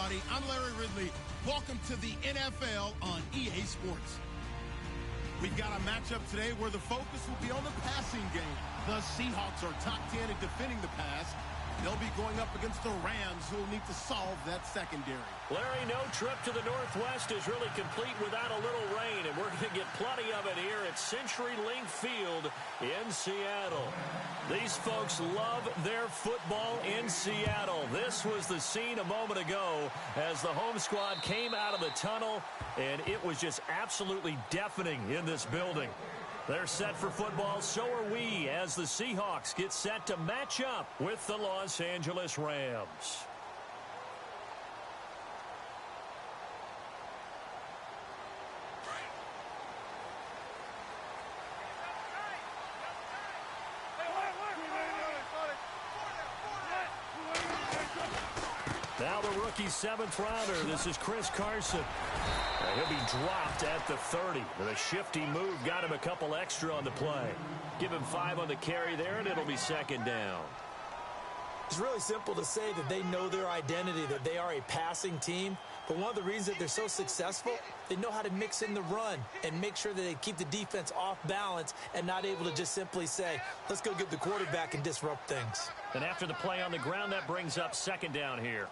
everybody. I'm Larry Ridley. Welcome to the NFL on EA Sports. We've got a matchup today where the focus will be on the passing game. The Seahawks are top 10 at defending the pass. They'll be going up against the Rams, who will need to solve that secondary. Larry, no trip to the Northwest is really complete without a little rain, and we're going to get plenty of it here at CenturyLink Field in Seattle. These folks love their football in Seattle. This was the scene a moment ago as the home squad came out of the tunnel, and it was just absolutely deafening in this building. They're set for football, so are we, as the Seahawks get set to match up with the Los Angeles Rams. Now the rookie seventh rounder. This is Chris Carson. He'll be dropped at the 30. With a shifty move, got him a couple extra on the play. Give him 5 on the carry there, and it'll be second down. It's really simple to say that they know their identity, that they are a passing team. But one of the reasons that they're so successful, they know how to mix in the run and make sure that they keep the defense off balance and not able to just simply say, let's go get the quarterback and disrupt things. And after the play on the ground, that brings up second down here.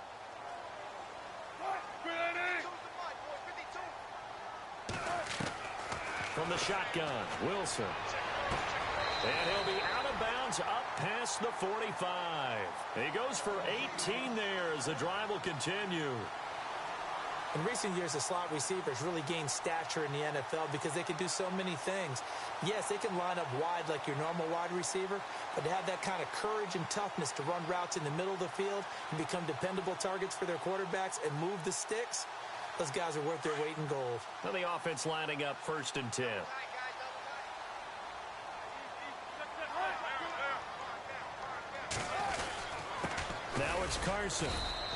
From the shotgun, Wilson. And he'll be out of bounds up past the 45. He goes for 18 there as the drive will continue. In recent years, the slot receivers really gained stature in the NFL because they can do so many things. Yes, they can line up wide like your normal wide receiver, but to have that kind of courage and toughness to run routes in the middle of the field and become dependable targets for their quarterbacks and move the sticks, those guys are worth their weight in gold. Now the offense lining up 1st and 10. Now it's Carson.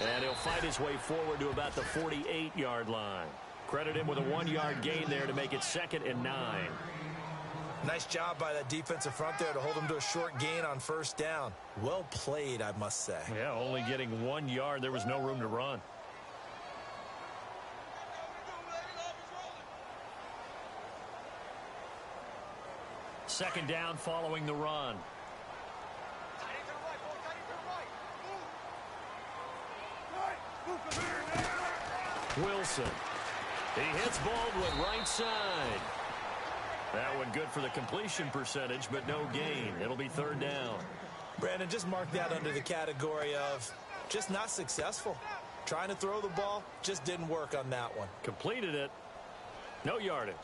And he'll fight his way forward to about the 48-yard line. Credit him with a 1-yard gain there to make it 2nd and 9. Nice job by that defensive front there to hold him to a short gain on 1st down. Well played, I must say. Yeah, only getting 1 yard. There was no room to run. Second down following the run. Wilson. He hits Baldwin right side. That one good for the completion percentage, but no gain. It'll be 3rd down. Brandon, just mark that under the category of just not successful. Trying to throw the ball, just didn't work on that one. Completed it. No yardage.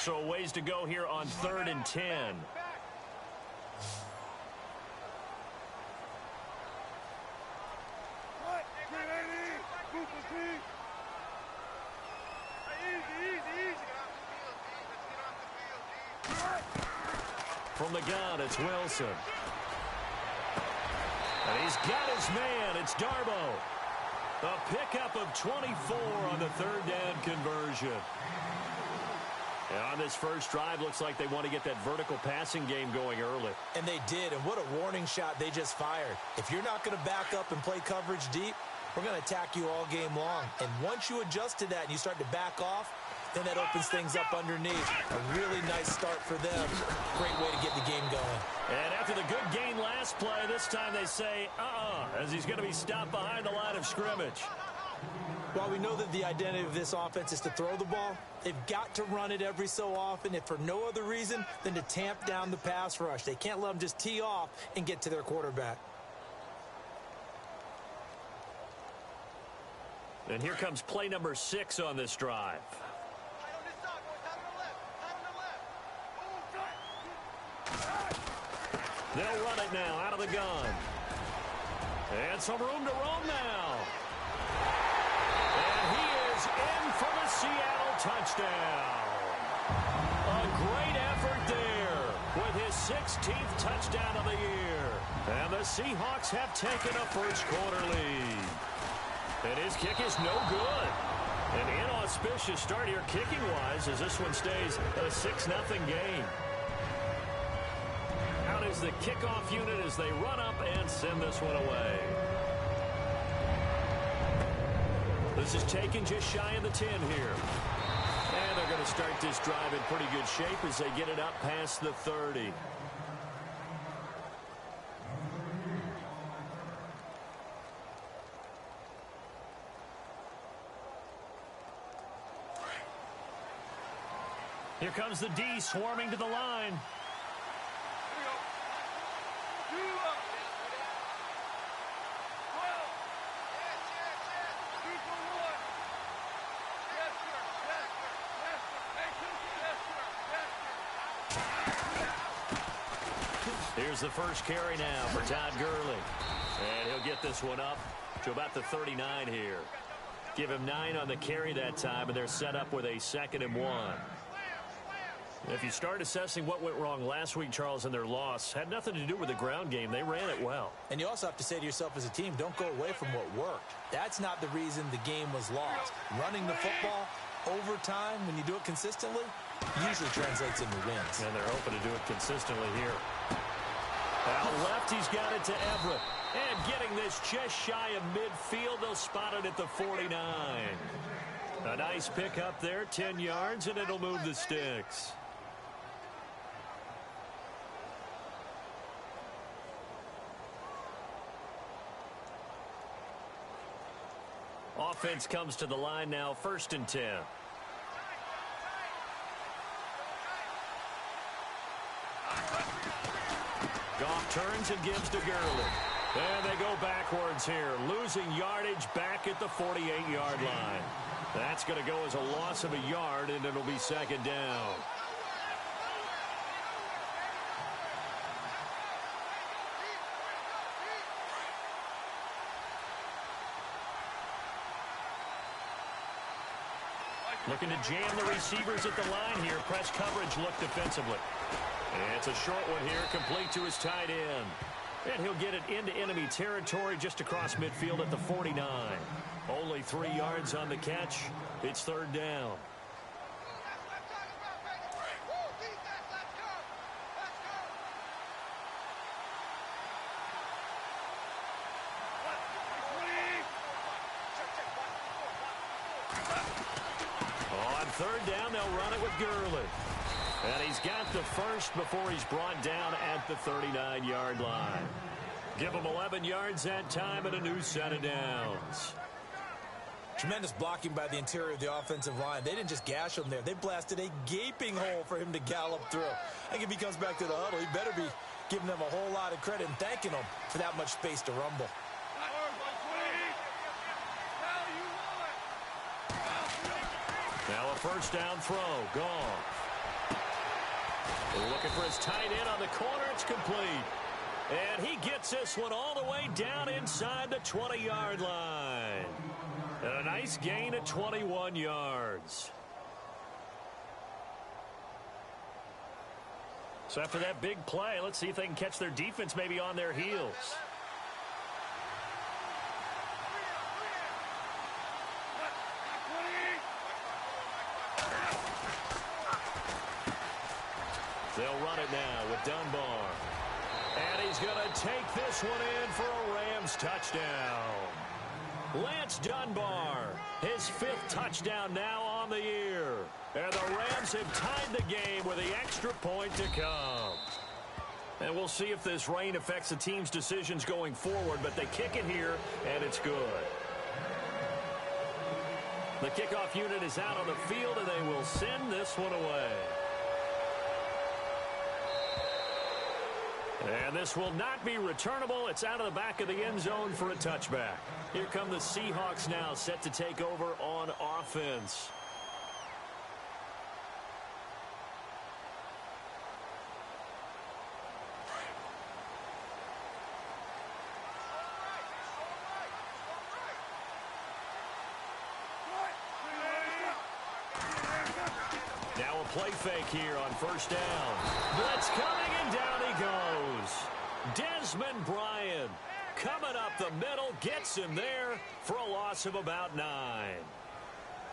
So ways to go here on 3rd and 10. From the gun, it's Wilson. And he's got his man. It's Darbo. A pickup of 24 on the 3rd down conversion. And on this first drive, looks like they want to get that vertical passing game going early. And they did, and what a warning shot they just fired. If you're not going to back up and play coverage deep, we're going to attack you all game long. And once you adjust to that and you start to back off, then that opens things up underneath. A really nice start for them. Great way to get the game going. And after the good gain last play, this time they say, as he's going to be stopped behind the line of scrimmage. While we know that the identity of this offense is to throw the ball, they've got to run it every so often, if for no other reason than to tamp down the pass rush. They can't let them just tee off and get to their quarterback. And here comes play number 6 on this drive. They'll run it now out of the gun. And some room to roam now. And he is in for the Seattle touchdown. A great effort there with his 16th touchdown of the year. And the Seahawks have taken a first quarter lead. And his kick is no good. An inauspicious start here kicking-wise as this one stays a 6-0 game. Out is the kickoff unit as they run up and send this one away. This is taken just shy of the 10 here. And they're going to start this drive in pretty good shape as they get it up past the 30. Here comes the D swarming to the line. Here's the first carry now for Todd Gurley. And he'll get this one up to about the 39 here. Give him 9 on the carry that time, and they're set up with a 2nd and 1. If you start assessing what went wrong last week, Charles, in their loss, had nothing to do with the ground game. They ran it well. And you also have to say to yourself as a team, don't go away from what worked. That's not the reason the game was lost. Running the football over time, when you do it consistently, usually translates into wins. And they're hoping to do it consistently here. Out left, he's got it to Everett. And getting this just shy of midfield, they'll spot it at the 49. A nice pick up there, 10 yards, and it'll move the sticks. Offense comes to the line now, 1st and 10. Goff turns and gives to Gurley. And they go backwards here, losing yardage back at the 48-yard line. That's going to go as a loss of a yard, and it'll be 2nd down. Looking to jam the receivers at the line here. Press coverage look defensively. And it's a short one here, complete to his tight end. And he'll get it into enemy territory just across midfield at the 49. Only 3 yards on the catch. It's 3rd down. On 3rd down, they'll run it with Gurley. And he's got the first before he's brought down at the 39-yard line. Give him 11 yards that time and a new set of downs. Tremendous blocking by the interior of the offensive line. They didn't just gash him there. They blasted a gaping hole for him to gallop through. I think if he comes back to the huddle, he better be giving them a whole lot of credit and thanking them for that much space to rumble. Now a 1st down throw. Goff. Looking for his tight end on the corner. It's complete. And he gets this one all the way down inside the 20-yard line. And a nice gain at 21 yards. So after that big play, let's see if they can catch their defense maybe on their heels. They'll run it now with Dunbar. And he's going to take this one in for a Rams touchdown. Lance Dunbar, his 5th touchdown now on the year. And the Rams have tied the game with the extra point to come. And we'll see if this rain affects the team's decisions going forward, but they kick it here, and it's good. The kickoff unit is out on the field, and they will send this one away. And this will not be returnable. It's out of the back of the end zone for a touchback. Here come the Seahawks now, set to take over on offense. Now a play fake here on 1st down. Blitz coming, and down he goes. Desmond Bryant coming up the middle, gets him there for a loss of about 9.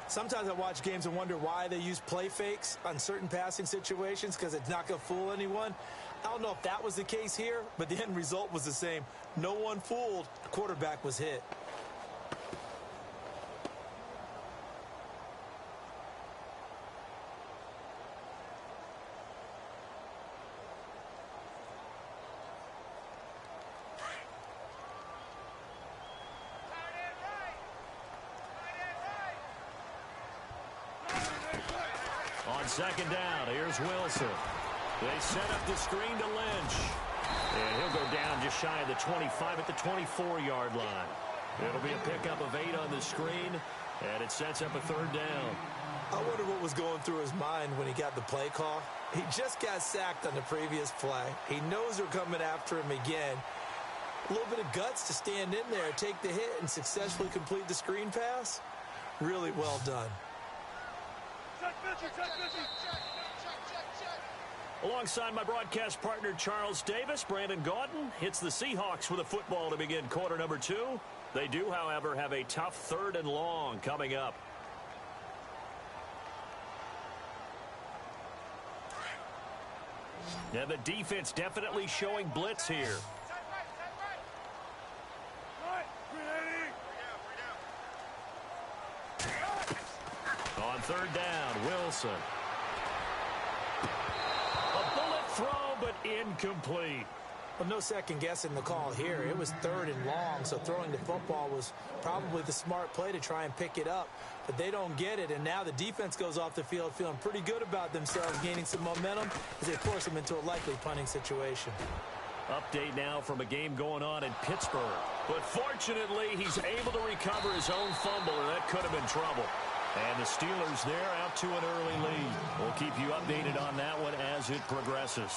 Sometimes I watch games and wonder why they use play fakes on certain passing situations because it's not going to fool anyone. I don't know if that was the case here, but the end result was the same. No one fooled. The quarterback was hit. On second down, here's Wilson. They set up the screen to Lynch. And he'll go down just shy of the 25 at the 24-yard line. It'll be a pickup of 8 on the screen, and it sets up a third down. I wonder what was going through his mind when he got the play call. He just got sacked on the previous play. He knows they're coming after him again. A little bit of guts to stand in there, take the hit, and successfully complete the screen pass. Really well done. Alongside my broadcast partner, Charles Davis, Brandon Gaudin hits the Seahawks with a football to begin quarter number 2. They do, however, have a tough 3rd and long coming up. Now the defense definitely showing blitz here. On 3rd down, Wilson. A bullet throw, but incomplete. Well, no second guessing the call here. It was 3rd and long, so throwing the football was probably the smart play to try and pick it up. But they don't get it, and now the defense goes off the field feeling pretty good about themselves, gaining some momentum as they force them into a likely punting situation. Update now from a game going on in Pittsburgh. But fortunately, he's able to recover his own fumble, or that could have been trouble. And the Steelers there out to an early lead. We'll keep you updated on that one as it progresses.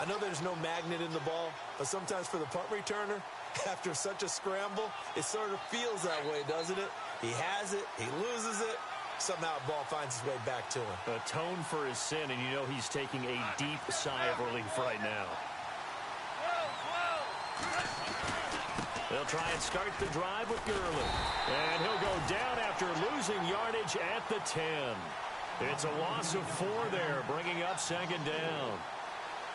I know there's no magnet in the ball, but sometimes for the punt returner, after such a scramble, it sort of feels that way, doesn't it? He has it, he loses it, somehow the ball finds its way back to him. Atone for his sin, and you know he's taking a deep sigh of relief right now. They'll try and start the drive with Gurley. And he'll go down after losing yardage at the 10. It's a loss of 4 there, bringing up 2nd down.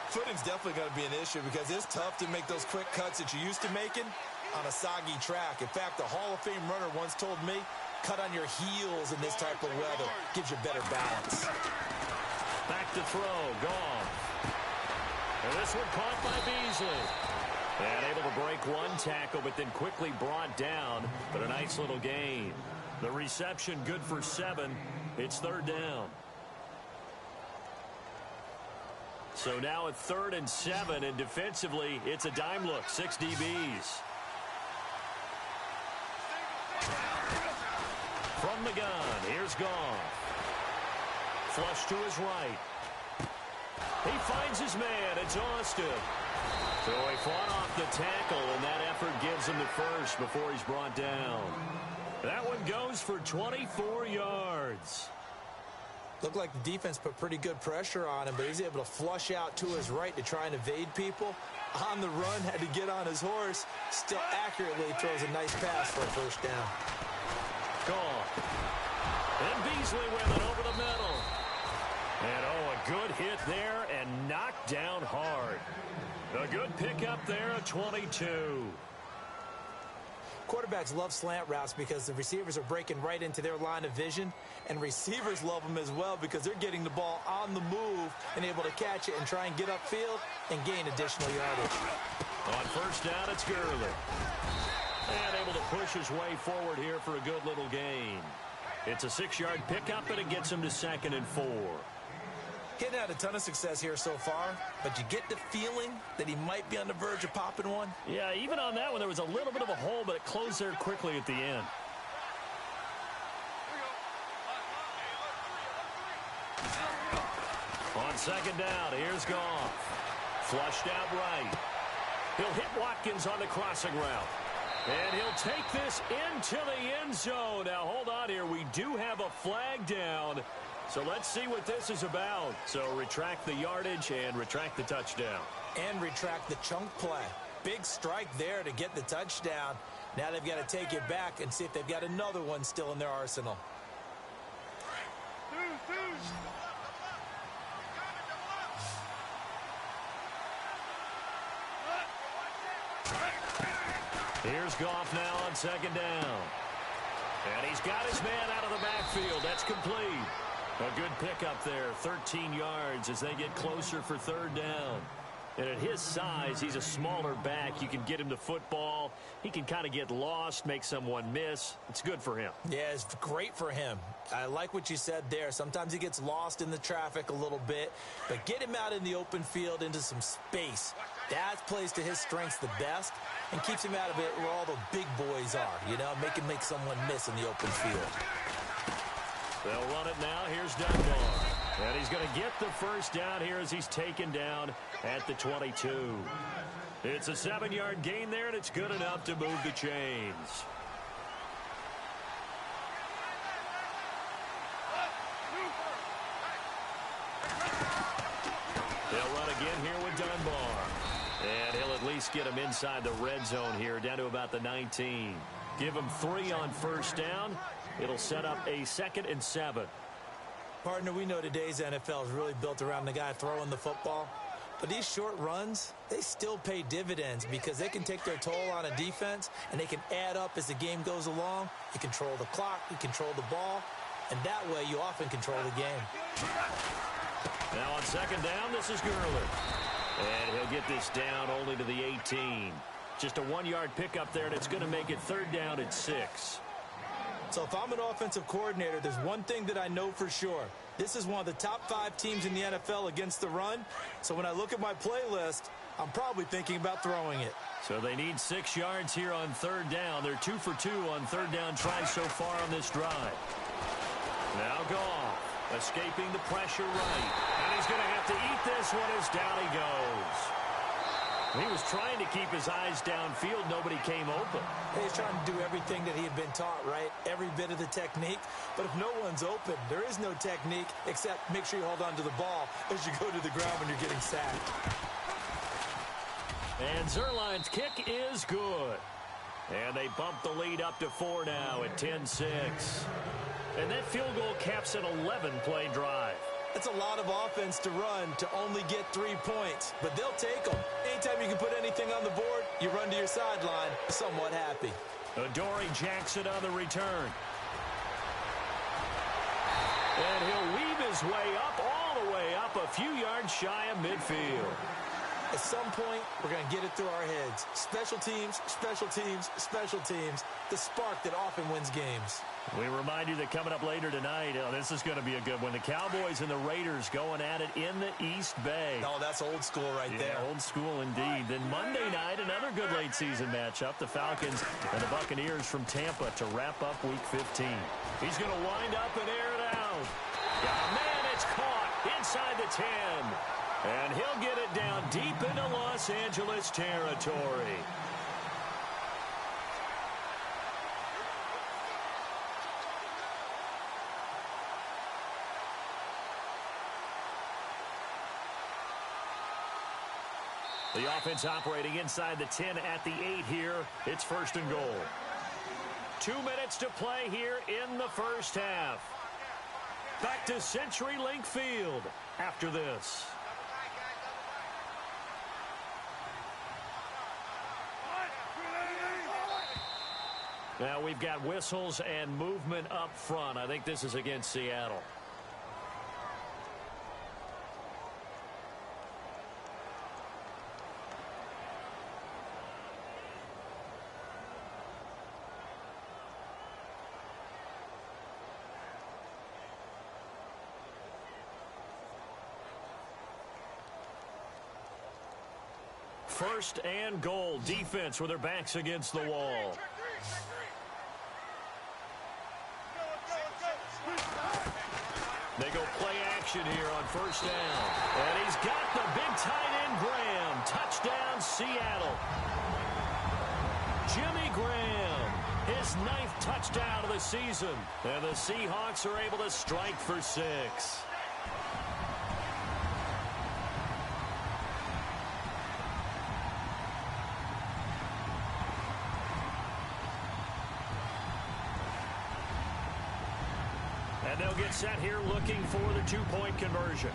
Footing's definitely going to be an issue because it's tough to make those quick cuts that you're used to making on a soggy track. In fact, a Hall of Fame runner once told me, cut on your heels in this type of weather. Gives you better balance. Back to throw, gone. And this one caught by Beasley. And able to break one tackle, but then quickly brought down. But a nice little gain. The reception good for 7. It's 3rd down. So now at 3rd and 7, and defensively, it's a dime look, 6 DBs. From the gun, here's Goff. Flush to his right. He finds his man, it's Austin. So he fought off the tackle, and that effort gives him the first before he's brought down. That one goes for 24 yards. Looked like the defense put pretty good pressure on him, but he's able to flush out to his right to try and evade people. On the run, had to get on his horse. Still accurately throws a nice pass for a first down. Gone. And Beasley with it over the middle. And, a good hit there and knocked down hard. A good pickup there at 22. Quarterbacks love slant routes because the receivers are breaking right into their line of vision, and receivers love them as well because they're getting the ball on the move and able to catch it and try and get upfield and gain additional yardage. On first down, it's Gurley. And able to push his way forward here for a good little gain. It's a 6-yard pickup, and it gets him to 2nd and 4. Hitting had a ton of success here so far, but you get the feeling that he might be on the verge of popping one. Yeah, even on that one, there was a little bit of a hole, but it closed there quickly at the end. On 2nd down, here's Goff. Flushed out right. He'll hit Watkins on the crossing route. And he'll take this into the end zone. Now, hold on here. We do have a flag down. So let's see what this is about. So retract the yardage and retract the touchdown. And retract the chunk play. Big strike there to get the touchdown. Now they've got to take it back and see if they've got another one still in their arsenal. Here's Goff now on second down. And he's got his man out of the backfield. That's complete. A good pickup there, 13 yards as they get closer for third down. And at his size, he's a smaller back. You can get him the football. He can kind of get lost, make someone miss. It's good for him. Yeah, it's great for him. I like what you said there. Sometimes he gets lost in the traffic a little bit, but get him out in the open field into some space. That plays to his strengths the best and keeps him out of it where all the big boys are, you know, make someone miss in the open field. They'll run it now. Here's Dunbar. And he's going to get the first down here as he's taken down at the 22. It's a 7-yard gain there, and it's good enough to move the chains. They'll run again here with Dunbar. And he'll at least get him inside the red zone here, down to about the 19. Give him 3 on first down. It'll set up a 2nd and 7. Partner, we know today's NFL is really built around the guy throwing the football. But these short runs, they still pay dividends because they can take their toll on a defense, and they can add up as the game goes along. You control the clock, you control the ball, and that way you often control the game. Now on second down, this is Gurley. And he'll get this down only to the 18. Just a 1-yard pickup there, and it's going to make it third down at 6. So if I'm an offensive coordinator, there's one thing that I know for sure. This is one of the top 5 teams in the NFL against the run. So when I look at my playlist, I'm probably thinking about throwing it. So they need 6 yards here on third down. They're 2 for 2 on third down tries so far on this drive. Now Goff, escaping the pressure right. And he's going to have to eat this one as down he goes. He was trying to keep his eyes downfield. Nobody came open. He's trying to do everything that he had been taught, right? Every bit of the technique. But if no one's open, there is no technique except make sure you hold on to the ball as you go to the ground when you're getting sacked. And Zerline's kick is good. And they bump the lead up to 4 now at 10-6. And that field goal caps an 11-play drive. That's a lot of offense to run to only get 3 points, but they'll take them. Anytime you can put anything on the board, you run to your sideline somewhat happy. Adoree Jackson on the return. And he'll weave his way up, all the way up, a few yards shy of midfield. At some point, we're going to get it through our heads. Special teams, special teams, special teams. The spark that often wins games. We remind you that coming up later tonight, this is going to be a good one. The Cowboys and the Raiders going at it in the East Bay. Oh, that's old school right there. Old school indeed. Then Monday night, another good late season matchup. The Falcons and the Buccaneers from Tampa to wrap up Week 15. He's going to wind up and air it out. Oh, man, it's caught inside the 10. And he'll get it down deep into Los Angeles territory. The offense operating inside the 10 at the 8 here. It's 1st and goal. 2 minutes to play here in the first half. Back to CenturyLink Field after this. Now we've got whistles and movement up front. I think this is against Seattle. First and goal. Defense with their backs against the wall. They go play action here on first down. And he's got the big tight end, Graham. Touchdown, Seattle. Jimmy Graham, his 9th touchdown of the season. And the Seahawks are able to strike for 6. And they'll get set here looking for the 2-point conversion.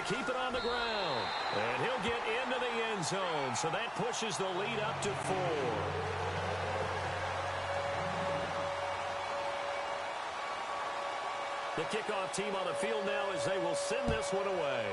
to keep it on the ground. And he'll get into the end zone, so that pushes the lead up to 4. The kickoff team on the field now as they will send this one away.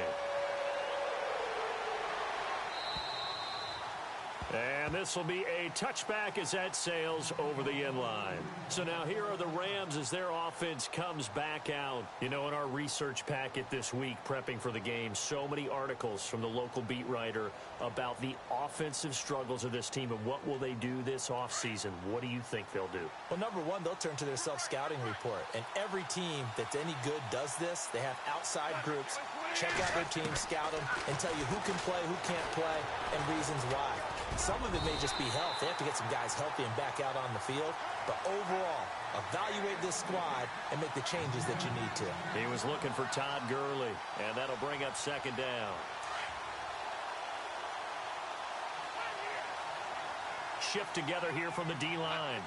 And this will be a touchback as that sails over the end line. So now here are the Rams as their offense comes back out. You know, in our research packet this week, prepping for the game, so many articles from the local beat writer about the offensive struggles of this team and what will they do this offseason. What do you think they'll do? Well, number one, they'll turn to their self-scouting report. And every team that's any good does this. They have outside groups. Check out their team, scout them, and tell you who can play, who can't play, and reasons why. Some of it may just be health. They have to get some guys healthy and back out on the field. But overall, evaluate this squad and make the changes that you need to. He was looking for Todd Gurley, and that'll bring up second down. Shift together here from the D-line.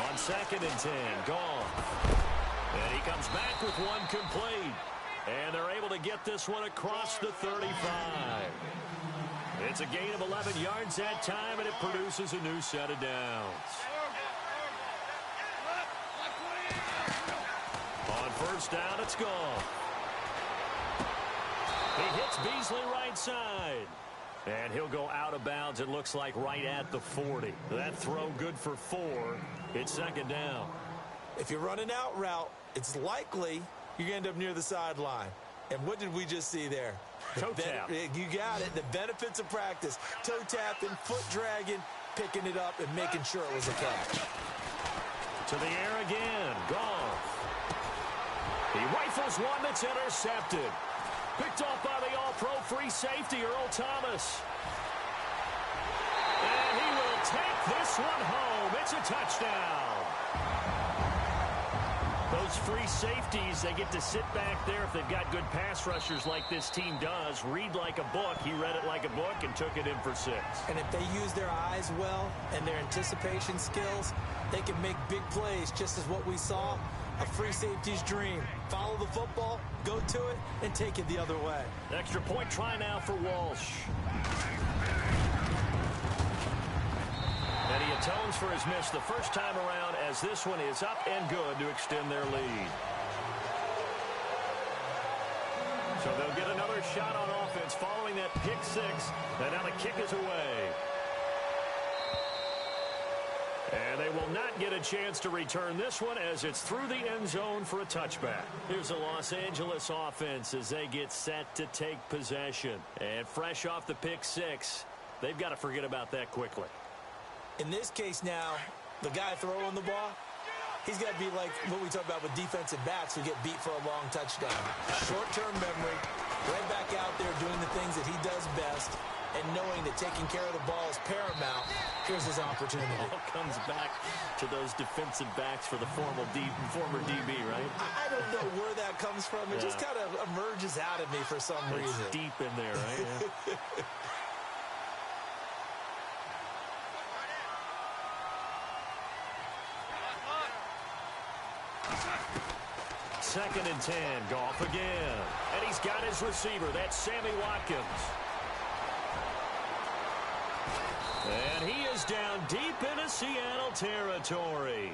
On 2nd and 10, Goff. And he comes back with one complete. And they're able to get this one across the 35. It's a gain of 11 yards that time, and it produces a new set of downs. On 1st down, it's Goff. He hits Beasley right side. And he'll go out of bounds, it looks like, right at the 40. That throw good for 4. It's 2nd down. If you're running out route, it's likely you're going to end up near the sideline. And what did we just see there? Toe tap. You got it. The benefits of practice. Toe tapping, foot dragging, picking it up, and making sure it was a catch. To the air again. Goff. He rifles one that's intercepted. Picked off by the all-pro free safety, Earl Thomas. And he will take this one home. It's a touchdown. Those free safeties, they get to sit back there if they've got good pass rushers like this team does. Read like a book. He read it like a book and took it in for 6. And if they use their eyes well and their anticipation skills, they can make big plays, just as what we saw. A free safety's dream. Follow the football, go to it, and take it the other way. Extra point try now for Walsh. And he atones for his miss the first time around as this one is up and good to extend their lead. So they'll get another shot on offense following that pick 6. And now the kick is away. And they will not get a chance to return this one as it's through the end zone for a touchback. Here's the Los Angeles offense as they get set to take possession. And fresh off the pick 6, they've got to forget about that quickly. In this case now, the guy throwing the ball, he's got to be like what we talk about with defensive backs who get beat for a long touchdown. Short-term memory, right back out there doing the things that he does best, and knowing that taking care of the ball is paramount. Here's his opportunity. It all comes back to those defensive backs for the former DB, right? I don't know where that comes from. It just kind of emerges out of me for some reason. It's deep in there, right? Yeah. 2nd and 10, Goff again. And he's got his receiver. That's Sammy Watkins. And he is down deep into Seattle territory.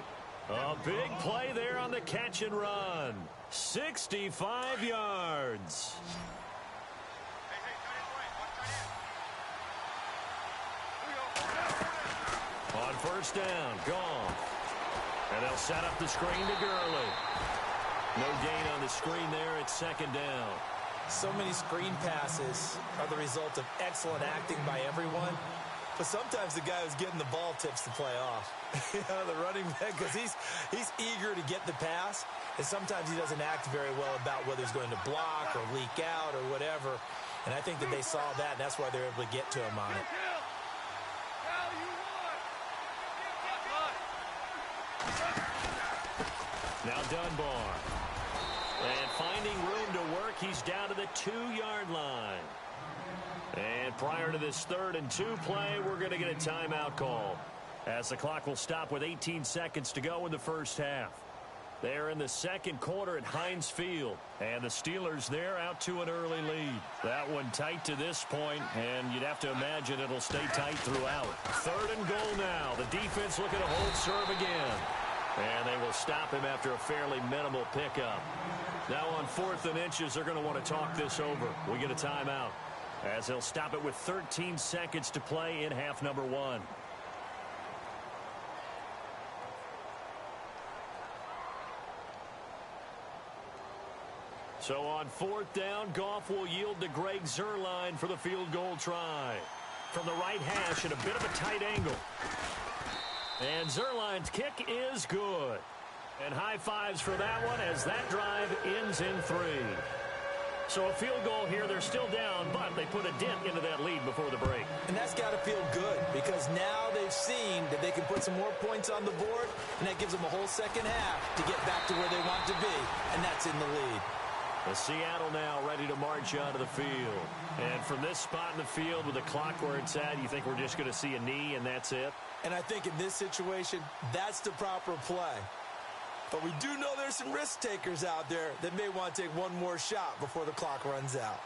A big play there on the catch and run. 65 yards. On 1st down, Goff. And they'll set up the screen to Gurley. No gain on the screen there. It's 2nd down. So many screen passes are the result of excellent acting by everyone. But sometimes the guy who's getting the ball tips the play off. The running back, because he's eager to get the pass. And sometimes he doesn't act very well about whether he's going to block or leak out or whatever. And I think that they saw that, and that's why they're able to get to him on it. Now Dunbar. And finding room to work, he's down to the 2-yard line. And prior to this 3rd and 2 play, we're going to get a timeout call, as the clock will stop with 18 seconds to go in the first half. They're in the second quarter at Heinz Field. And the Steelers there out to an early lead. That one tight to this point, and you'd have to imagine it'll stay tight throughout. 3rd and goal now. The defense looking to hold serve again. And they will stop him after a fairly minimal pickup. Now on 4th and inches, they're going to want to talk this over. We get a timeout as they'll stop it with 13 seconds to play in half number 1. So on 4th down, Goff will yield to Greg Zuerlein for the field goal try. From the right hash at a bit of a tight angle. And Zuerlein's kick is good. And high fives for that one as that drive ends in 3. So a field goal here. They're still down, but they put a dent into that lead before the break. And that's got to feel good because now they've seen that they can put some more points on the board, and that gives them a whole second half to get back to where they want to be, and that's in the lead. The Seattle now ready to march onto the field. And from this spot in the field with the clock where it's at, you think we're just going to see a knee and that's it? And I think in this situation, that's the proper play. But we do know there's some risk takers out there that may want to take one more shot before the clock runs out.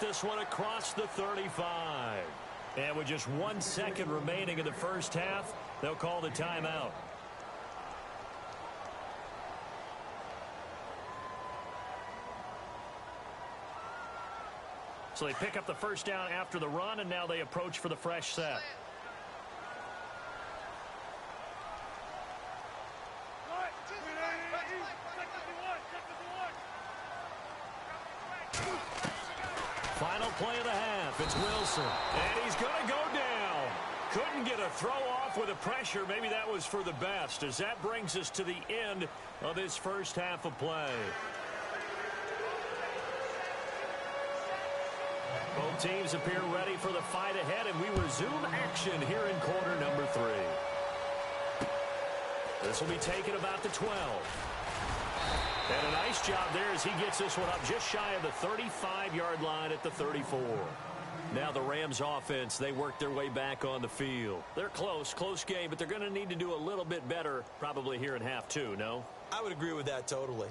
This one across the 35. And with just 1 second remaining in the first half, they'll call the timeout. So they pick up the first down after the run, and now they approach for the fresh set. Final play of the half. It's Wilson. And he's going to go down. Couldn't get a throw off with the pressure. Maybe that was for the best, as that brings us to the end of this first half of play. Both teams appear ready for the fight ahead, and we resume action here in quarter number 3. This will be taken about the 12. And a nice job there as he gets this one up just shy of the 35-yard line at the 34. Now the Rams offense, they work their way back on the field. They're close game, but they're going to need to do a little bit better probably here in half 2, no? I would agree with that totally.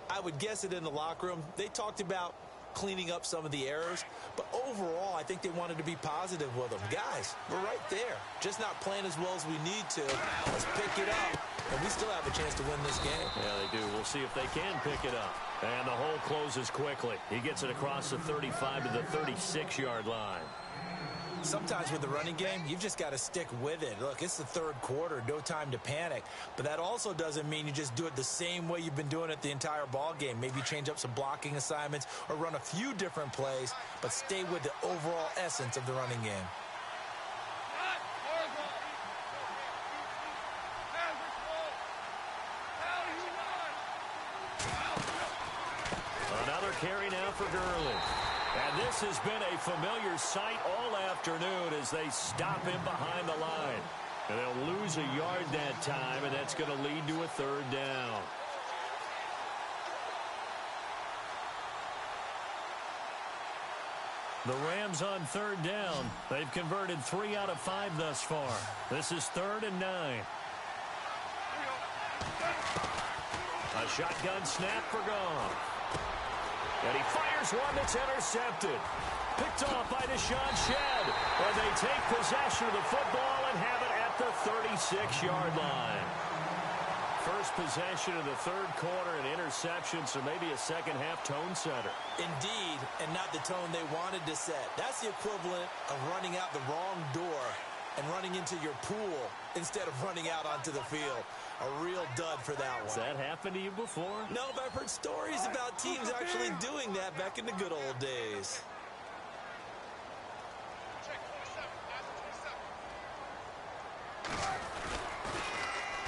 I would guess it in the locker room. They talked about cleaning up some of the errors, but overall I think they wanted to be positive with them. Guys, we're right there, just not playing as well as we need to. Let's pick it up, and we still have a chance to win this game. Yeah, they do. We'll see if they can pick it up. And the hole closes quickly. He gets it across the 35 to the 36-yard line. Sometimes with the running game, you've just got to stick with it. Look, it's the third quarter, no time to panic. But that also doesn't mean you just do it the same way you've been doing it the entire ball game. Maybe change up some blocking assignments or run a few different plays, but stay with the overall essence of the running game. Another carry now for Gurley. And this has been a familiar sight all afternoon as they stop him behind the line. And they'll lose a yard that time, and that's going to lead to a third down. The Rams on third down. They've converted 3 out of 5 thus far. This is 3rd and 9. A shotgun snap for Goff. And he fires one that's intercepted. Picked off by Deshaun Shedd. And they take possession of the football and have it at the 36-yard line. First possession of the third quarter, an interception, so maybe a second-half tone setter. Indeed, and not the tone they wanted to set. That's the equivalent of running out the wrong door and running into your pool instead of running out onto the field. A real dud for that one. Has that happened to you before? No, but I've heard stories about teams actually doing that back in the good old days.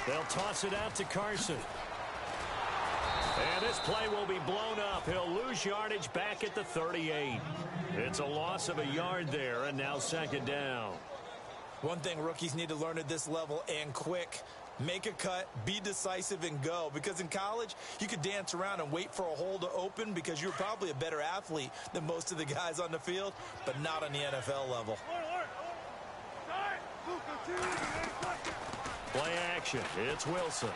They'll toss it out to Carson. And This play will be blown up. He'll lose yardage back at the 38. It's a loss of a yard there, and now second down. One thing rookies need to learn at this level, and quick: make a cut, be decisive, and go. Because in college, you could dance around and wait for a hole to open because you're probably a better athlete than most of the guys on the field, but not on the NFL level. Play action. It's Wilson.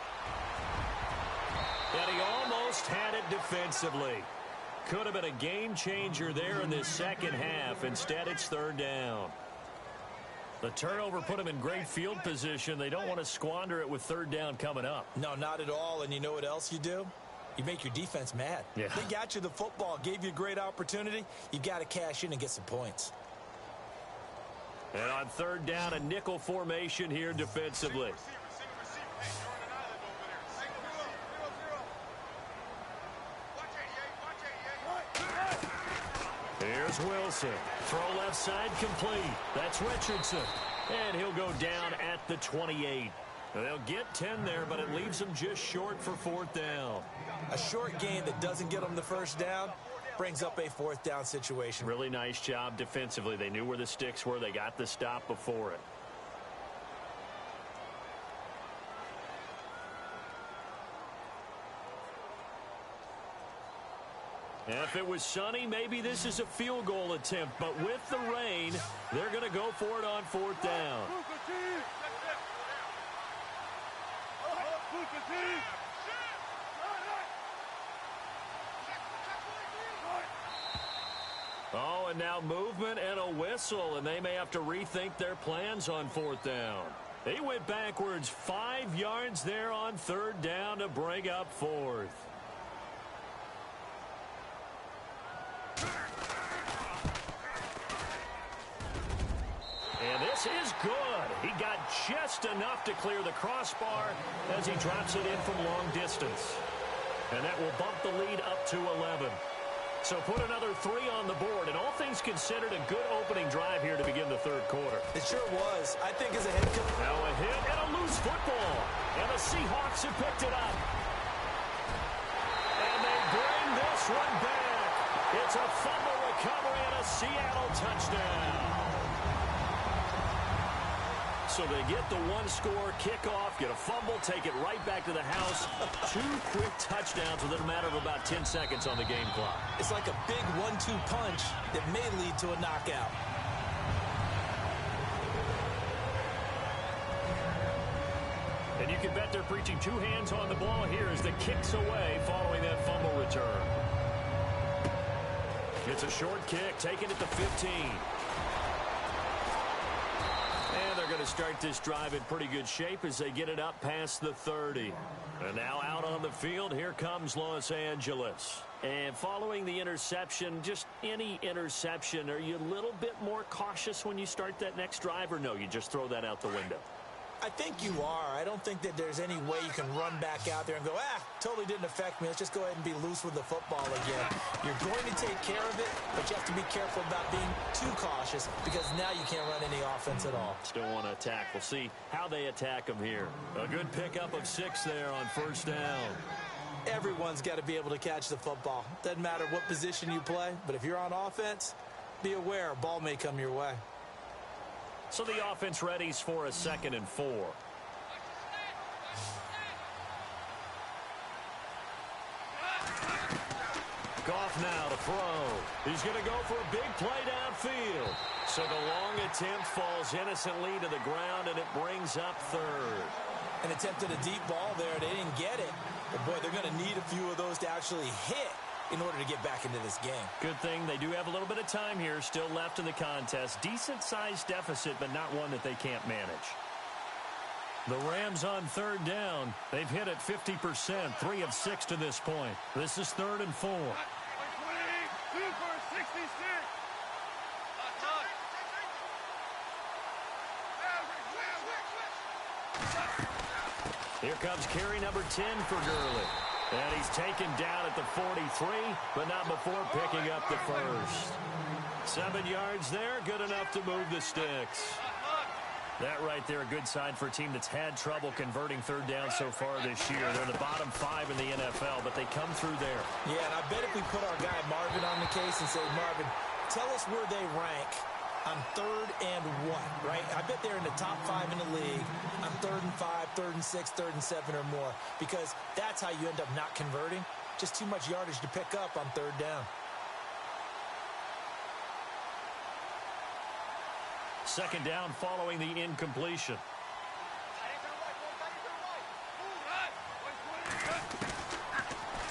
And he almost had it defensively. Could have been a game changer there in this second half. Instead, it's third down. The turnover put them in great field position. They don't want to squander it with third down coming up. No, not at all. And you know what else you do? You make your defense mad. Yeah. They got you the football, gave you a great opportunity. You've got to cash in and get some points. And on third down, a nickel formation here defensively. Here's Wilson. Throw left side complete. That's Richardson. And he'll go down at the 28. They'll get 10 there, but it leaves them just short for fourth down. A short gain that doesn't get them the first down brings up a fourth down situation. Really nice job defensively. They knew where the sticks were. They got the stop before it. If it was sunny, maybe this is a field goal attempt. But with the rain, they're going to go for it on fourth down. Oh, and now movement and a whistle, and they may have to rethink their plans on fourth down. They went backwards 5 yards there on third down to bring up fourth. And this is good. He got just enough to clear the crossbar as he drops it in from long distance. And that will bump the lead up to 11. So put another 3 on the board, and all things considered, a good opening drive here to begin the third quarter. It sure was. I think as a head coach. Now a hit and a loose football. And the Seahawks have picked it up. And they bring this one back. It's a fumble recovery and a Seattle touchdown. So they get the one-score kickoff, get a fumble, take it right back to the house. 2 quick touchdowns within a matter of about 10 seconds on the game clock. It's like a big 1-2 punch that may lead to a knockout. And you can bet they're preaching 2 hands on the ball here as the kick's away following that fumble return. It's a short kick, taken at the 15. And they're going to start this drive in pretty good shape as they get it up past the 30. And now out on the field, here comes Los Angeles. And following the interception, just any interception, are you a little bit more cautious when you start that next drive, or no, you just throw that out the window? I think you are. I don't think that there's any way you can run back out there and go, totally didn't affect me. Let's just go ahead and be loose with the football again. You're going to take care of it, but you have to be careful about being too cautious because now you can't run any offense at all. Still want to attack. We'll see how they attack them here. A good pickup of 6 there on first down. Everyone's got to be able to catch the football. Doesn't matter what position you play, but if you're on offense, be aware a ball may come your way. So the offense readies for a 2nd and 4. Goff now to throw. He's going to go for a big play downfield. So the long attempt falls innocently to the ground, and it brings up 3rd. And attempted a deep ball there. They didn't get it. But, boy, they're going to need a few of those to actually hit in order to get back into this game. Good thing they do have a little bit of time here still left in the contest. Decent-sized deficit, but not one that they can't manage. The Rams on 3rd down. They've hit it 50%, 3 of 6 to this point. This is 3rd and 4. Here comes carry number 10 for Gurley. And he's taken down at the 43, but not before picking up the first. 7 yards there, good enough to move the sticks. That right there, a good sign for a team that's had trouble converting third down so far this year. They're in the bottom 5 in the NFL, but they come through there. Yeah, and I bet if we put our guy Marvin on the case and say, Marvin, tell us where they rank on 3rd and 1, right? I bet they're in the top 5 in the league on 3rd and 5, 3rd and 6, 3rd and 7 or more, because that's how you end up not converting. Just too much yardage to pick up on 3rd down. Second down following the incompletion.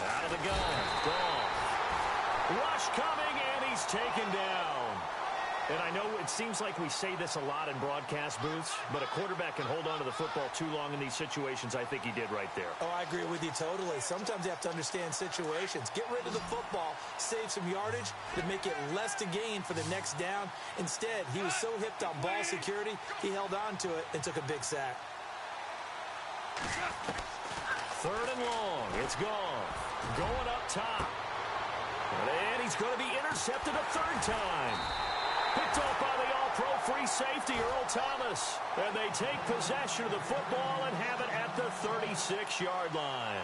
Out of the gun. Ball. Rush coming, and he's taken down. And I know it seems like we say this a lot in broadcast booths, but a quarterback can hold on to the football too long in these situations. I think he did right there. Oh, I agree with you totally. Sometimes you have to understand situations. Get rid of the football, save some yardage, to make it less to gain for the next down. Instead, he was so hipped on ball security, he held on to it and took a big sack. 3rd and long. It's gone. Going up top. And he's going to be intercepted a 3rd time. Picked off by the all-pro free safety, Earl Thomas. And they take possession of the football and have it at the 36-yard line.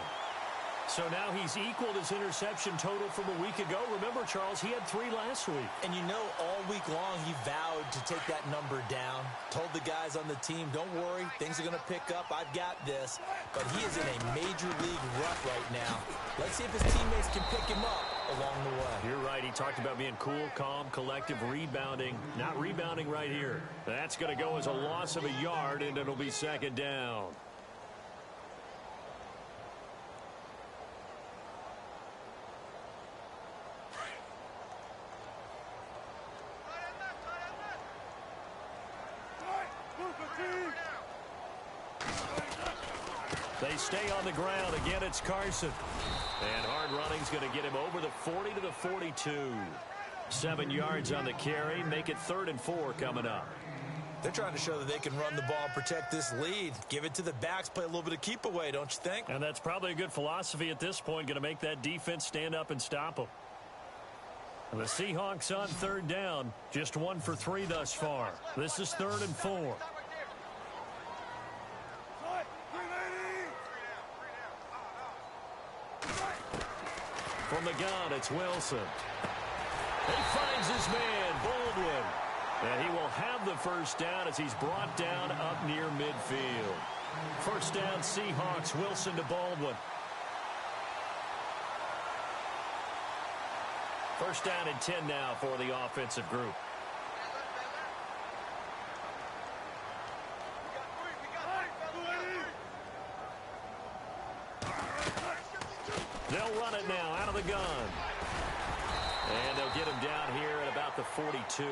So now he's equaled his interception total from a week ago. Remember, Charles, he had 3 last week. And you know, all week long he vowed to take that number down. Told the guys on the team, don't worry, things are going to pick up. I've got this. But he is in a major league rut right now. Let's see if his teammates can pick him up along the way. You're right. He talked about being cool, calm, collective, rebounding. Not rebounding right here. That's going to go as a loss of a yard, and it'll be 2nd down. They stay on the ground. Again, it's Carson. And hard running's going to get him over the 40 to the 42. 7 yards on the carry. Make it 3rd and 4 coming up. They're trying to show that they can run the ball, protect this lead. Give it to the backs, play a little bit of keep away, don't you think? And that's probably a good philosophy at this point. Going to make that defense stand up and stop them. And the Seahawks on 3rd down. Just 1 for 3 thus far. This is 3rd and 4. From the gun, it's Wilson. He finds his man, Baldwin. And he will have the 1st down as he's brought down up near midfield. 1st down, Seahawks. Wilson to Baldwin. 1st down and 10 now for the offensive group. They'll run it now out of the gun. And they'll get him down here at about the 42.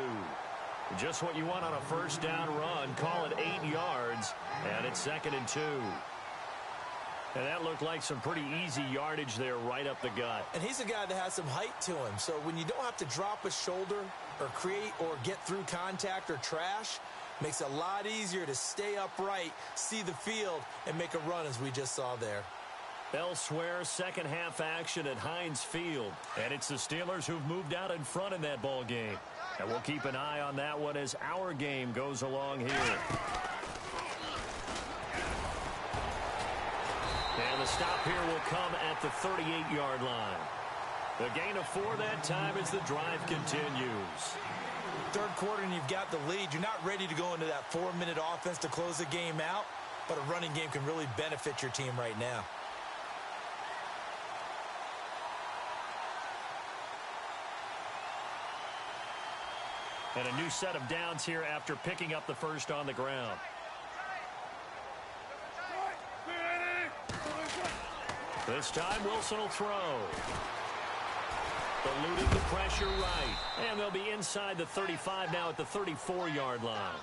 Just what you want on a 1st down run. Call it 8 yards. And it's 2nd and 2. And that looked like some pretty easy yardage there right up the gut. And he's a guy that has some height to him. So when you don't have to drop a shoulder or create or get through contact or trash, makes it a lot easier to stay upright, see the field, and make a run as we just saw there. Elsewhere, 2nd half action at Heinz Field. And it's the Steelers who've moved out in front in that ball game. And we'll keep an eye on that one as our game goes along here. And the stop here will come at the 38-yard line. The gain of 4 that time as the drive continues. 3rd quarter and you've got the lead. You're not ready to go into that 4-minute offense to close the game out, but a running game can really benefit your team right now. And a new set of downs here after picking up the 1st on the ground. This time, Wilson will throw. Eluding the pressure right. And they'll be inside the 35 now at the 34-yard line.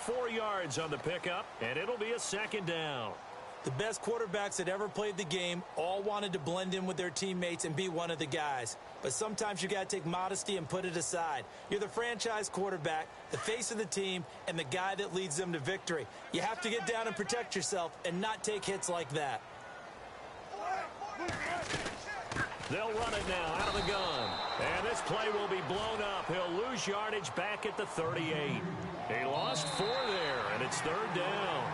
4 yards on the pickup, and it'll be a 2nd down. The best quarterbacks that ever played the game all wanted to blend in with their teammates and be one of the guys. But sometimes you got to take modesty and put it aside. You're the franchise quarterback, the face of the team, and the guy that leads them to victory. You have to get down and protect yourself and not take hits like that. They'll run it now out of the gun. And this play will be blown up. He'll lose yardage back at the 38. He lost 4 there, and it's 3rd down.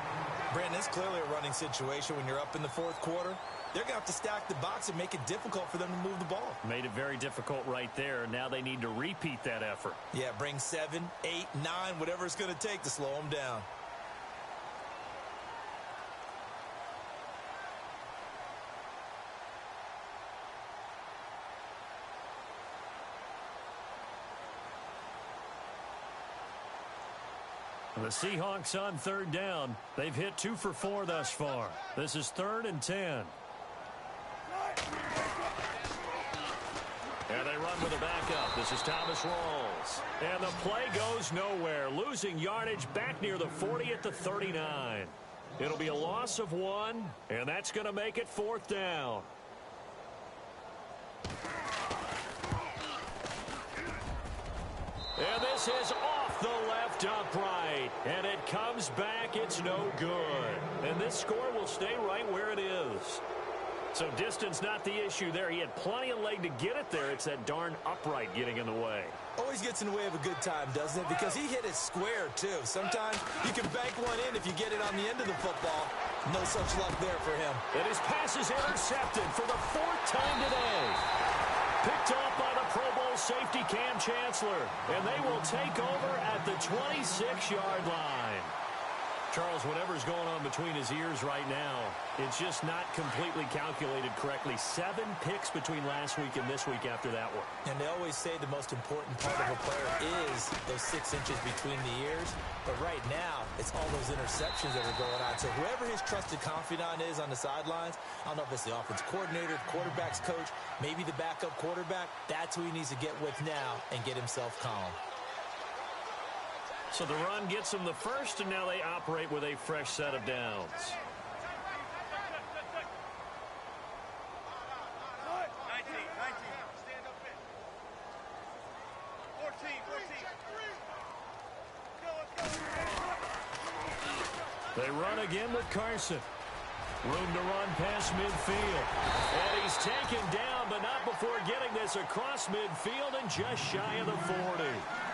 Brandon, it's clearly a running situation when you're up in the 4th quarter. They're going to have to stack the box and make it difficult for them to move the ball. Made it very difficult right there. Now they need to repeat that effort. Yeah, bring 7, 8, 9, whatever it's going to take to slow them down. The Seahawks on 3rd down. They've hit 2 for 4 thus far. This is 3rd and 10. And they run with a backup. This is Thomas Rawls. And the play goes nowhere. Losing yardage back near the 40 at the 39. It'll be a loss of 1, and that's going to make it 4th down. And this is off the left upright. And it comes back. It's no good. And this score will stay right where it is. So distance not the issue there. He had plenty of leg to get it there. It's that darn upright getting in the way. Always gets in the way of a good time, doesn't it? Because he hit it square, too. Sometimes you can bank one in if you get it on the end of the football. No such luck there for him. And his pass is intercepted for the 4th time today. Picked off by the Pro Bowl safety Cam Chancellor. And they will take over at the 26-yard line. Charles, whatever's going on between his ears right now, it's just not completely calculated correctly. 7 picks between last week and this week after that one. And they always say the most important part of a player is those 6 inches between the ears. But right now, it's all those interceptions that are going on. So whoever his trusted confidant is on the sidelines, I don't know if it's the offense coordinator, the quarterback's coach, maybe the backup quarterback, that's who he needs to get with now and get himself calm. So the run gets them the first, and now they operate with a fresh set of downs. They run again with Carson. Room to run past midfield. And he's taken down, but not before getting this across midfield and just shy of the 40.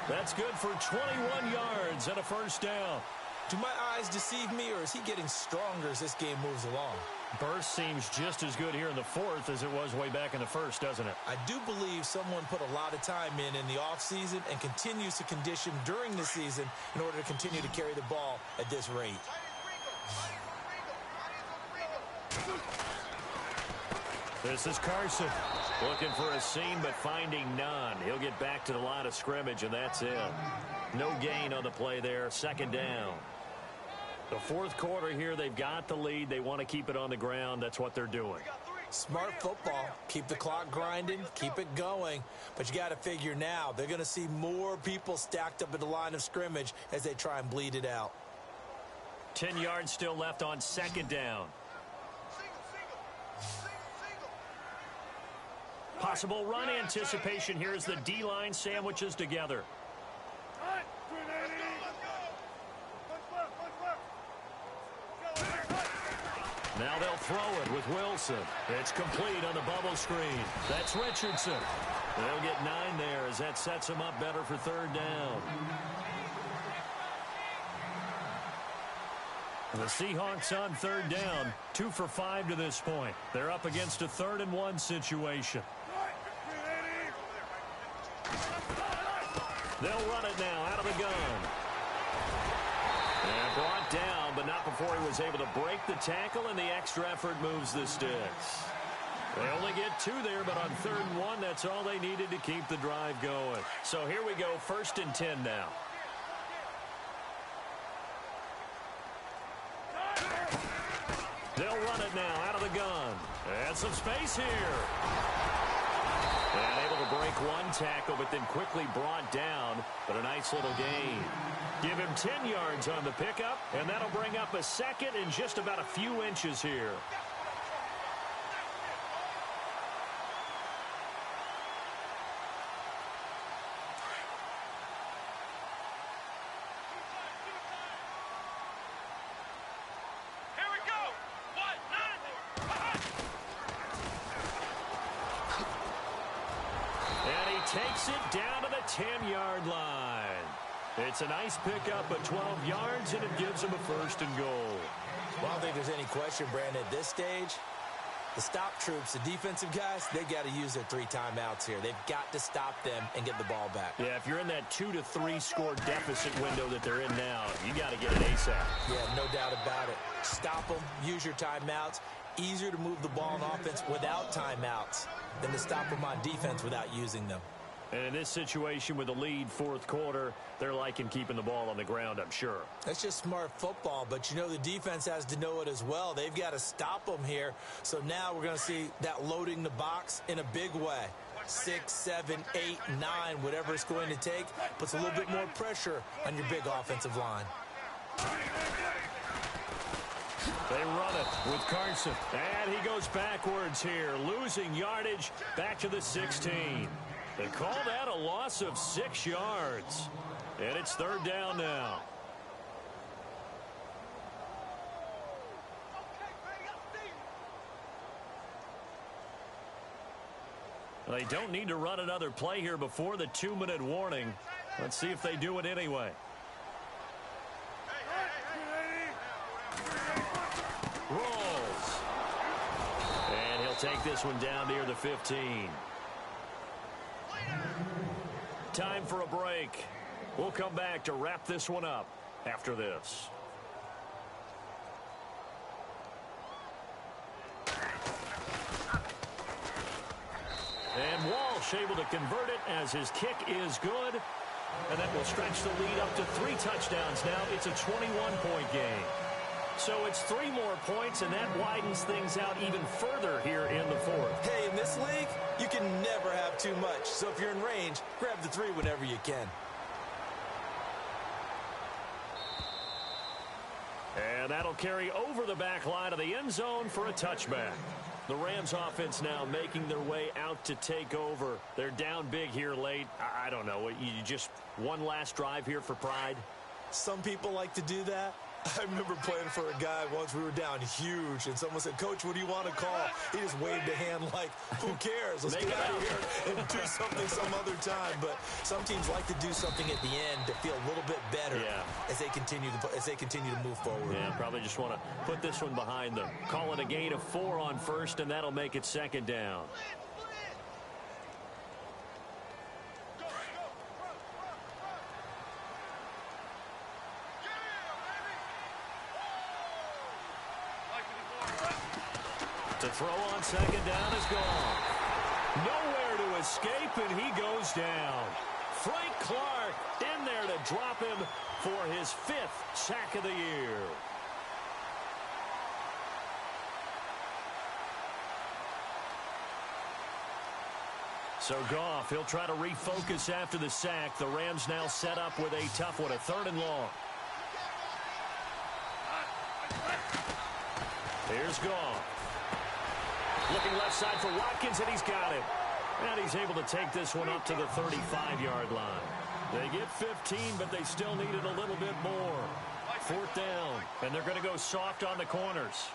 That's good for 21 yards and a first down. Do my eyes deceive me, or is he getting stronger as this game moves along? Burst seems just as good here in the 4th as it was way back in the 1st, doesn't it? I do believe someone put a lot of time in the offseason and continues to condition during the season in order to continue to carry the ball at this rate. This is Carson. Looking for a seam, but finding none. He'll get back to the line of scrimmage, and that's it. No gain on the play there. 2nd down. The 4th quarter here, they've got the lead. They want to keep it on the ground. That's what they're doing. Smart football. Keep the clock grinding. Keep it going. But you got to figure now, they're going to see more people stacked up at the line of scrimmage as they try and bleed it out. 10 yards still left on 2nd down. Possible run anticipation here as the D-line sandwiches together. Now they'll throw it with Wilson. It's complete on the bubble screen. That's Richardson. They'll get 9 there as that sets them up better for 3rd down. The Seahawks on 3rd down, 2 for 5 to this point. They're up against a 3rd and 1 situation. They'll run it now out of the gun. And brought down, but not before he was able to break the tackle, and the extra effort moves the sticks. They only get 2 there, but on 3rd and 1, that's all they needed to keep the drive going. So here we go, 1st and 10 now. They'll run it now out of the gun. And some space here. And able to break 1 tackle, but then quickly brought down. But a nice little gain. Give him 10 yards on the pickup, and that'll bring up a 2nd and just about a few inches here. takes it down to the 10-yard line. It's a nice pickup of 12 yards, and it gives him a 1st and goal. Well, I don't think there's any question, Brandon, at this stage, the stop troops, the defensive guys, they got to use their 3 timeouts here. They've got to stop them and get the ball back. Yeah, if you're in that 2 to 3 score deficit window that they're in now, you got to get it ASAP. Yeah, no doubt about it. Stop them, use your timeouts. Easier to move the ball on offense without timeouts than to stop them on defense without using them. And in this situation with the lead 4th quarter, they're liking keeping the ball on the ground, I'm sure. That's just smart football, but you know the defense has to know it as well. They've got to stop them here. So now we're going to see that loading the box in a big way. 6, 7, 8, 9, whatever it's going to take, puts a little bit more pressure on your big offensive line. They run it with Carson. And he goes backwards here, losing yardage back to the 16. They call that a loss of 6 yards. And it's 3rd down now. They don't need to run another play here before the 2-minute warning. Let's see if they do it anyway. Rolls. And he'll take this one down near the 15. Time for a break. We'll come back to wrap this one up after this. And Walsh able to convert it as his kick is good. And that will stretch the lead up to 3 touchdowns now. It's a 21-point game. So it's 3 more points, and that widens things out even further here in the 4th. Hey, in this league, you can never have too much. So if you're in range, grab the 3 whenever you can. And that'll carry over the back line of the end zone for a touchback. The Rams offense now making their way out to take over. They're down big here late. I don't know. You just one last drive here for pride? Some people like to do that. I remember playing for a guy once. We were down huge, and someone said, "Coach, what do you want to call?" He just waved a hand like, "Who cares? Let's get out of here and do something some other time." But some teams like to do something at the end to feel a little bit better as they continue to move forward. Yeah, probably just want to put this one behind them. Call it a gain of 4 on 1st, and that'll make it 2nd down. To throw on 2nd down is gone. Nowhere to escape, and he goes down. Frank Clark in there to drop him for his 5th sack of the year. So Goff, he'll try to refocus after the sack. The Rams now set up with a tough one, a 3rd and long. Here's Goff. Looking left side for Watkins, and he's got it. And he's able to take this one up to the 35-yard line. They get 15, but they still need it a little bit more. 4th down, and they're going to go soft on the corners.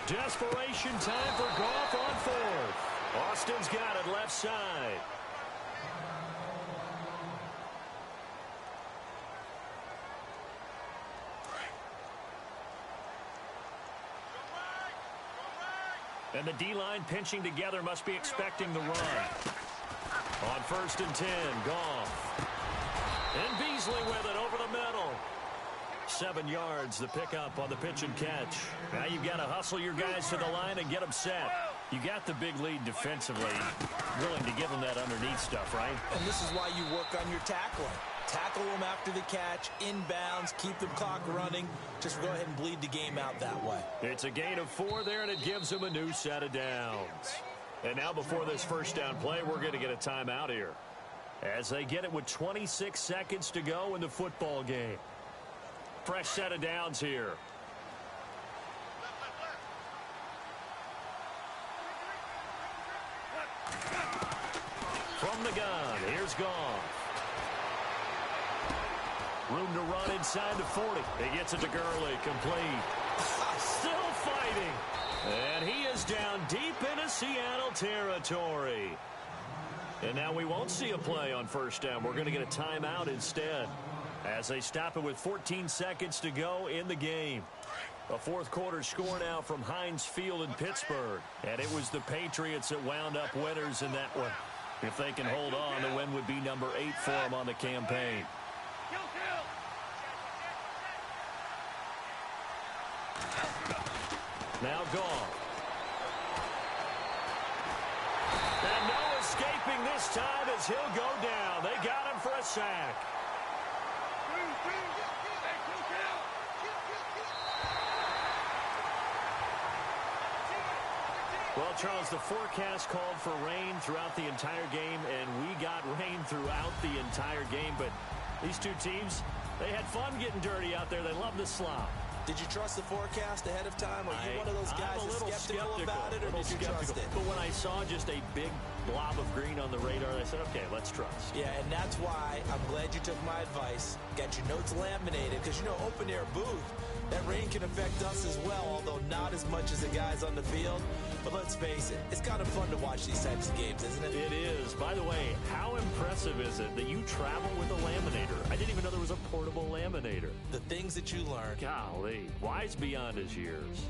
Desperation time for Goff on 4th. Austin's got it left side. And the D-line pinching together, must be expecting the run. On 1st and 10, Goff. And Beasley with it over the middle. 7 yards, the pickup on the pitch and catch. Now you've got to hustle your guys to the line and get them set. You got the big lead defensively. Willing to give them that underneath stuff, right? And this is why you work on your tackling. Tackle them after the catch, inbounds, keep the clock running. Just go ahead and bleed the game out that way. It's a gain of 4 there, and it gives them a new set of downs. And now before this 1st down play, we're going to get a timeout here, as they get it with 26 seconds to go in the football game. Fresh set of downs here. From the gun, here's Goff. Room to run inside the 40. He gets it to Gurley, complete. Still fighting. And he is down deep into Seattle territory. And now we won't see a play on first down. We're going to get a timeout instead, as they stop it with 14 seconds to go in the game. A fourth quarter score now from Heinz Field in Pittsburgh. And it was the Patriots that wound up winners in that one. If they can hold on, the win would be number 8 for them on the campaign. Now gone. And no escaping this time as he'll go down. They got him for a sack. Well, Charles, the forecast called for rain throughout the entire game, and we got rain throughout the entire game. But these two teams, they had fun getting dirty out there. They love the slop. Did you trust the forecast ahead of time? Are you one of those guys that's skeptical about it, or did you trust it? But when I saw just a big blob of green on the radar, I said, okay, let's trust. Yeah, and that's why I'm glad you took my advice. Got your notes laminated, because, you know, open-air booth, that rain can affect us as well, although not as much as the guys on the field. But let's face it, it's kind of fun to watch these types of games, isn't it? It is. By the way, how impressive is it that you travel with a laminator? I didn't even know there was a portable laminator. The things that you learn. Golly, wise beyond his years.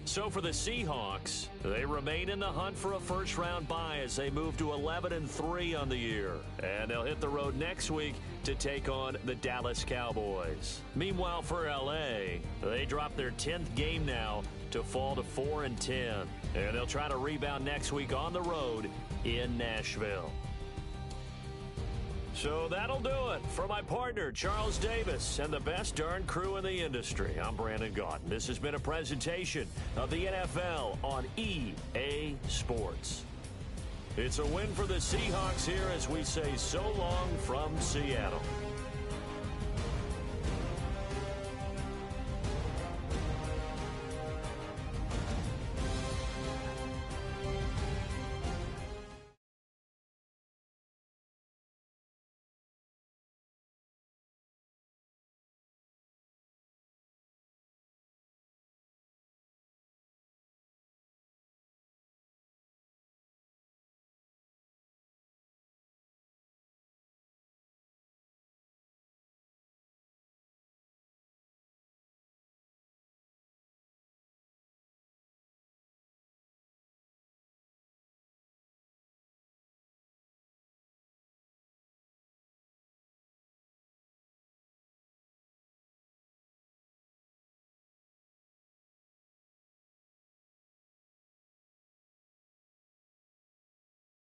So for the Seahawks, they remain in the hunt for a first-round bye as they move to 11-3 on the year. And they'll hit the road next week to take on the Dallas Cowboys. Meanwhile, for L.A., they drop their 10th game now to fall to 4-10. And they'll try to rebound next week on the road in Nashville. So that'll do it for my partner, Charles Davis, and the best darn crew in the industry. I'm Brandon Gaudin. This has been a presentation of the NFL on EA Sports. It's a win for the Seahawks here as we say so long from Seattle.